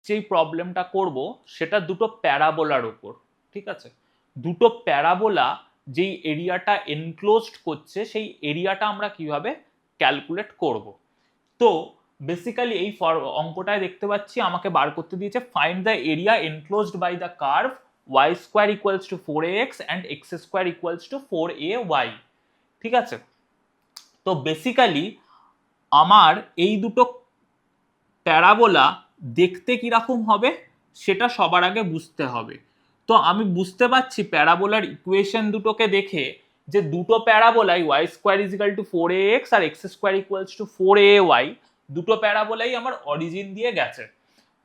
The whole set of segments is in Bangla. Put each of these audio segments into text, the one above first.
যেই প্রবলেমটা করব সেটা দুটো প্যারাবোলার উপর, ঠিক আছে? দুটো প্যারাবোলা যেই এরিয়াটা এনক্লোজড করছে সেই এরিয়াটা আমরা কিভাবে ক্যালকুলেট করব। তো বেসিক্যালি এই অঙ্কটায় দেখতে পাচ্ছি আমাকে বার করতে দিয়েছে find the area enclosed by the curve y square equals to 4ax and x square equals to 4ay, ঠিক আছে? তো বেসিক্যালি আমার এই দুটো প্যারাবোলা দেখতে কিরকম হবে সেটা সবার আগে বুঝতে হবে। তো আমি বুঝতে পারছি প্যারাবোলার ইকুয়েশন দুটোকে দেখে যে দুটো প্যারাবোলাই y square equal to 4ax আর x square equals to 4ay, দুটো প্যারাবোলাই আমার অরিজিন দিয়ে গেছে।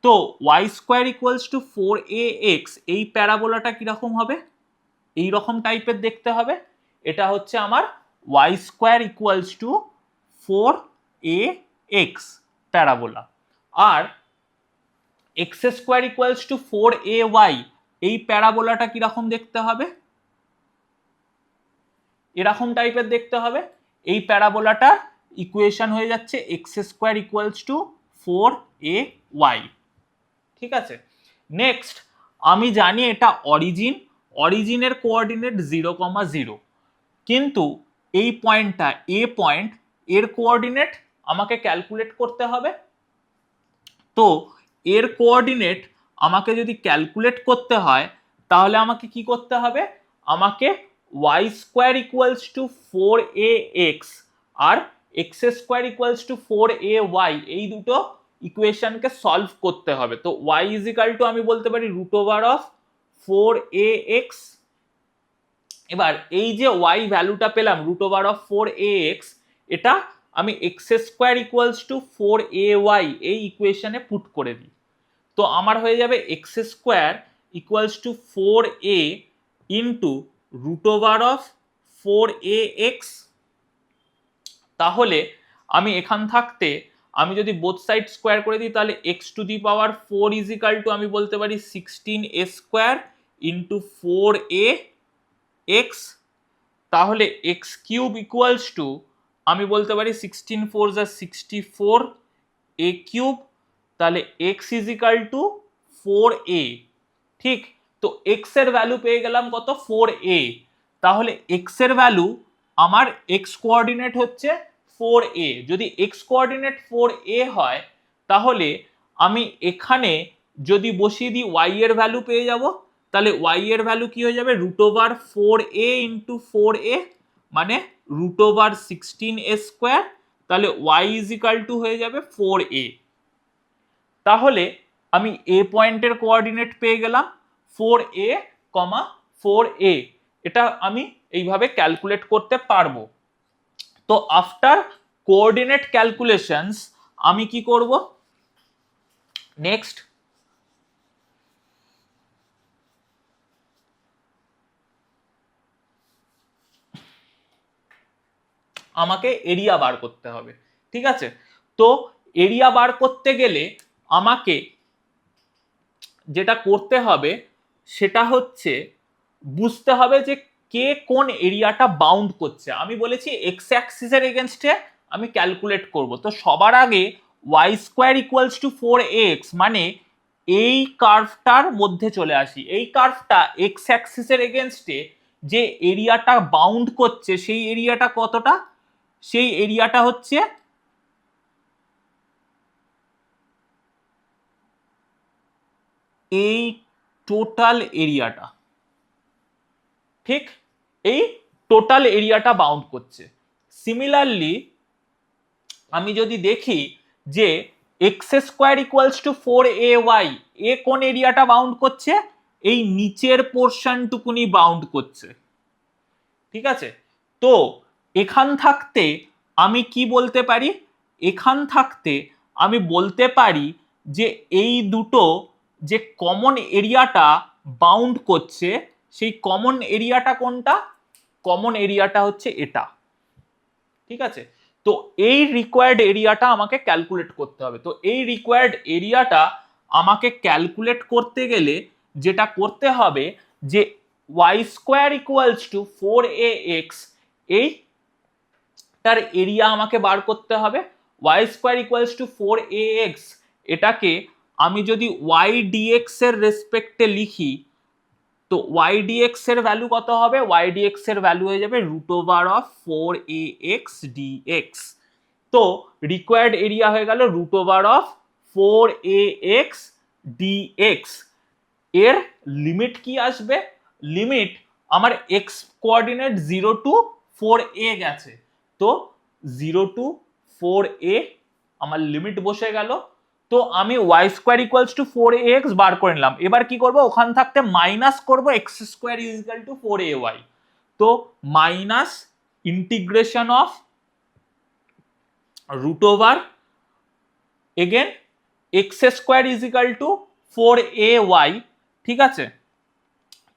তো y square equals to 4ax এই প্যারাবোলাটা কিরকম হবে, এই রকম টাইপের দেখতে হবে। এটা হচ্ছে আমার y square equals to 4ax parabola, আর x square equals to 4ay এই প্যারাবোলাটা কিরকম দেখতে হবে, এরকম টাইপের দেখতে হবে। এই প্যারাবোলাটা ইকুয়েশন হয়ে যাচ্ছে x square equals to 4ay, ঠিক আছে? নেক্সট আমি জানি এটা অরিজিন, অরিজিনের কোঅর্ডিনেট 0,0, কিন্তু এই পয়েন্টটা এ পয়েন্ট, এর কোঅর্ডিনেট আমাকে ক্যালকুলেট করতে হবে। তো এর কোঅর্ডিনেট আমাকে যদি ক্যালকুলেট করতে হয় তাহলে আমাকে কি করতে হবে, আমাকে y square equals to 4ax আর x square equals to 4ay এই দুটো ইকুয়েশনকে সলভ করতে হবে। তো y ইজিক্যাল টু আমি বলতে পারি রুট ওভার অফ 4ax। এবার এই যে y ভ্যালুটা পেলাম রুট ওভার অফ 4ax, এটা আমি x square equals to 4ay এই ইকুয়েশনে পুট করে দিই। তো আমার হয়ে যাবে x square equals to 4a into root over of 4ax। তাহলে আমি এখান থাকতে আমি যদি বোথ সাইড স্কোয়ার করে দিই তাহলে x to the power 4 equal to আমি বলতে পারি 16a স্কোয়ার ইন্টু 4ax। তাহলে x কিউব ইকুয়ালস টু আমি বলতে পারি 16 4 যা 64 a কিউব, তাহলে x ইজিক্যাল টু 4a, ঠিক? তো x এর ভ্যালু পেয়ে গেলাম কত, 4a। তাহলে x এর ভ্যালু আমার x কোঅর্ডিনেট হচ্ছে 4a, যদি x কোঅর্ডিনেট 4a হয় তাহলে আমি এখানে যদি বসিয়ে দিই y এর ভ্যালু পেয়ে যাব। তাহলে y এর ভ্যালু কি হয়ে যাবে, root over 4a into 4a মানে রুট ওভার 16a স্কোয়ার, তাহলে y ইজিক্যাল টু হয়ে যাবে 4a। তাহলে আমি এ পয়েন্টের কোঅর্ডিনেট পেয়ে গেলাম 4a, 4a, এটা আমি এইভাবে ক্যালকুলেট করতে পারবো। তো আফটার কোঅর্ডিনেট ক্যালকুলেশনস আমি কি করব, নেক্সট আমাকে এরিয়া বার করতে হবে, ঠিক আছে? তো এরিয়া বার করতে গেলে আমাকে যেটা করতে হবে সেটা হচ্ছে বুঝতে হবে যে কে কোন এরিয়াটা বাউন্ড করছে। আমি বলেছি এক্স অ্যাক্সিসের এগেনস্টে আমি ক্যালকুলেট করব। তো সবার আগে y square equals to 4ax মানে এই কার্ভটার মধ্যে চলে আসি। এই কার্ভটা এক্স অ্যাক্সিসের এগেনস্টে যে এরিয়াটা বাউন্ড করছে সেই এরিয়াটা কতটা, সেই এরিয়াটা হচ্ছে এই টোটাল এরিয়াটা, ঠিক? এই টোটাল এরিয়াটা বাউন্ড করছে। সিমিলারলি আমি যদি দেখি যে x square equals to 4ay এ কোন এরিয়াটা বাউন্ড করছে, এই নিচের পোর্শনটুকুনি বাউন্ড করছে, ঠিক আছে? তো এখান থাকতে আমি কি বলতে পারি, এখান থাকতে আমি বলতে পারি যে এই দুটো যে কমন এরিয়াটা বাউন্ড করছে সেই কমন এরিয়াটা কোনটা, কমন এরিয়াটা হচ্ছে এটা, ঠিক আছে? তো এই রিকোয়ার্ড এরিয়াটা আমাকে ক্যালকুলেট করতে হবে। তো এই রিকোয়ার্ড এরিয়াটা আমাকে ক্যালকুলেট করতে গেলে যেটা করতে হবে যে y square equals to 4ax এই তার এরিয়া আমাকে বার করতে হবে। y square equals to 4ax এটাকে আমি যদি ওয়াই ডিএক্স এর রেসপেক্টে লিখি, তো ওয়াই ডিএক্স এর ভ্যালু কত হবে? ওয়াই ডিএক্স এর ভ্যালু হয়ে যাবে √4ax dx। তো রিকোয়ার্ড এরিয়া হয়ে গেল √4ax dx। এর লিমিট কি আসবে? লিমিট আমার এক্স কোঅর্ডিনেট 0 to 4a গেছে, তো 0 to 4a আমার লিমিট বসে গেল। তো আমি y square equals to 4ax বার করে নিলাম। এবার কি করব? ওখান থাকতে মাইনাস করব x square is equal to 4ay। তো minus integration of root over again x square is equal to 4ay। ঠিক আছে,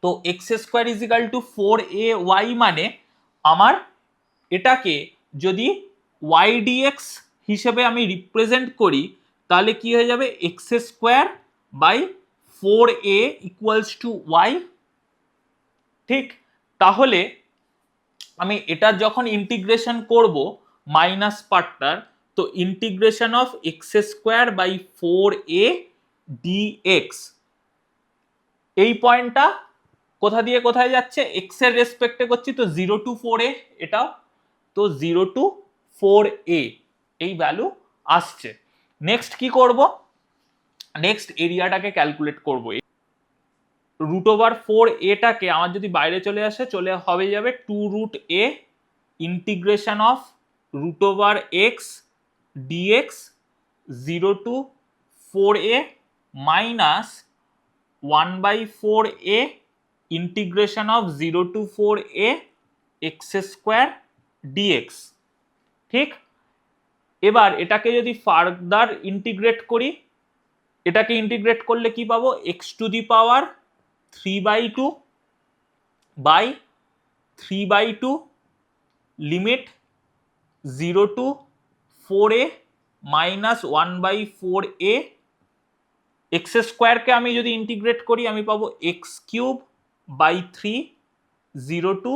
তো x square is equal to 4ay মানে আমার এটাকে যদি y dx হিসেবে আমি রিপ্রেজেন্ট করি, তাহলে কি হয়ে যাবে? x square by 4a equals to y। ঠিক, তাহলে আমি এটা যখন ইন্টিগ্রেশন করব মাইনাস পার্টটার, তো integration of x square by 4a dx, এই পয়েন্টটা কোথা দিয়ে কোথায় যাচ্ছে? এক্স এর রেসপেক্টে করছি, তো 0 to 4a এটাও, তো 0 to 4a এই ভ্যালু আসছে। নেক্সট কি করব? নেক্সট এরিয়াটাকে ক্যালকুলেট করব। √4a আমার যদি বাইরে চলে আসে, চলে হবে যাবে 2√a integration of √x dx 0 to 4a minus 1/4a integration of 0 to 4a x square dx। ঠিক, এবার এটাকে যদি ফার্দার ইন্টিগ্রেট করি, এটাকে ইন্টিগ্রেট করলে কি পাবো? x to the power 3/2 by 3/2 limit 0 to 4a minus 1/4a। এক্স স্কোয়ারকে আমি যদি ইন্টিগ্রেট করি, আমি পাবো x cube by 3 0 to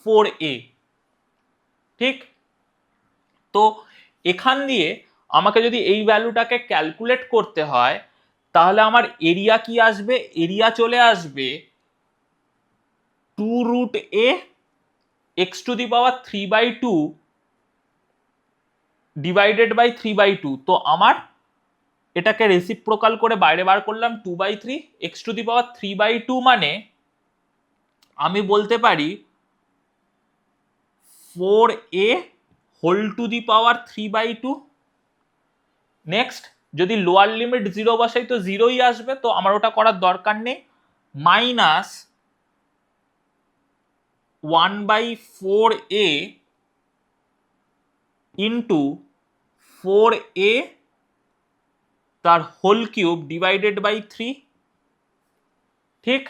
4a। ঠিক, তো এখান দিয়ে আমাকে যদি এই ভ্যালুটাকে ক্যালকুলেট করতে হয়, তাহলে আমার এরিয়া কি আসবে? এরিয়া চলে আসবে 2√a x to the power 3/2 divided by 3/2। তো আমার এটাকে রেসিপ্রোকাল করে বাইরে বার করলাম 2/3 x টু দি পাওয়ার 3/2 মানে আমি বলতে পারি 4a whole to the power 3/2। Next যদি লোয়ার লিমিট 0 বসাই, তো 0ই আসবে, তো আমার ওটা করার দরকার নেই। মাইনাস 1/4a ইন্টু 4a তার হোল কিউব ডিভাইডেড বাই 3। ঠিক,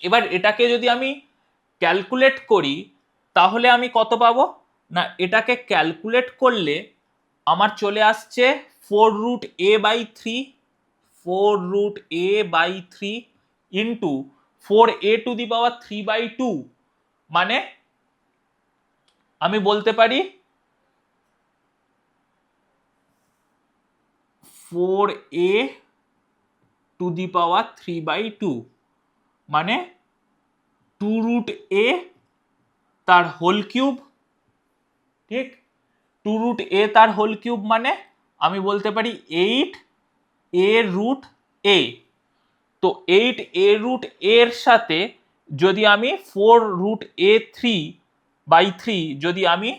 এবার এটাকে যদি আমি ক্যালকুলেট করি, তাহলে আমি কত পাবো? না, এটাকে ক্যালকুলেট করলে আমার চলে আসছে 4√a/3 4√a/3 into 4a two the power 3/2 মানে আমি বলতে পারি 4a টু দি পাওয়ার 3/2 মানে 2√a তার হোল কিউব। ঠিক, 2√a তার হোল কিউব মানে আমি বলতে পারি 8a√a। তো 8a√a এর সাথে যদি আমি 4√a/3 যদি আমি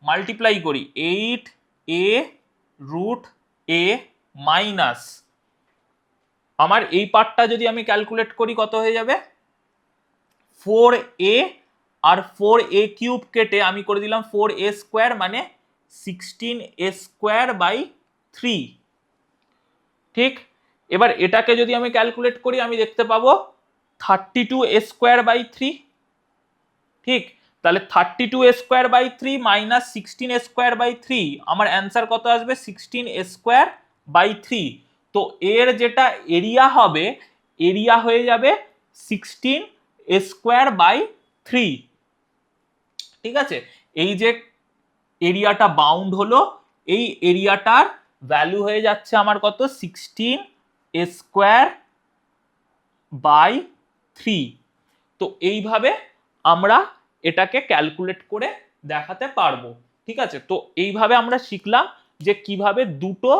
মাল্টিপ্লাই করি, 8a√a মাইনাস আমার এই পার্টটা যদি আমি ক্যালকুলেট করি, কত হয়ে যাবে? 4a আর 4a কিউব কেটে আমি করে দিলাম 4a স্কোয়ার মানে 16a স্কোয়ার বাই 3। ঠিক, এবার এটাকে যদি আমি ক্যালকুলেট করি, আমি দেখতে পাবো 32a স্কোয়ার বাই 3। ঠিক, তাহলে 32a square by 3 minus 16a square by 3 আমার অ্যান্সার কত আসবে? 16a square by 3। তো এর যেটা এরিয়া হবে, এরিয়া হয়ে যাবে 16a স্কোয়ার বাই 3। ঠিক আছে, এই যে এরিয়াটা বাউন্ড হলো, এই এরিয়াটার ভ্যালু হয়ে যাচ্ছে আমার কত 16 a স্কোয়ার বাই 3। তো এইভাবে আমরা এটাকে ক্যালকুলেট করে দেখাতে পারবো। ঠিক আছে, তো এইভাবে আমরা শিখলাম যে কিভাবে দুটো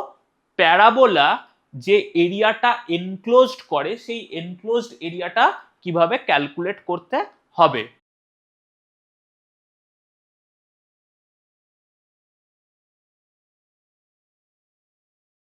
প্যারাবোলা যে এরিয়াটা এনক্লোজড করে সেই এনক্লোজড এরিয়াটা কিভাবে ক্যালকুলেট করতে হবে।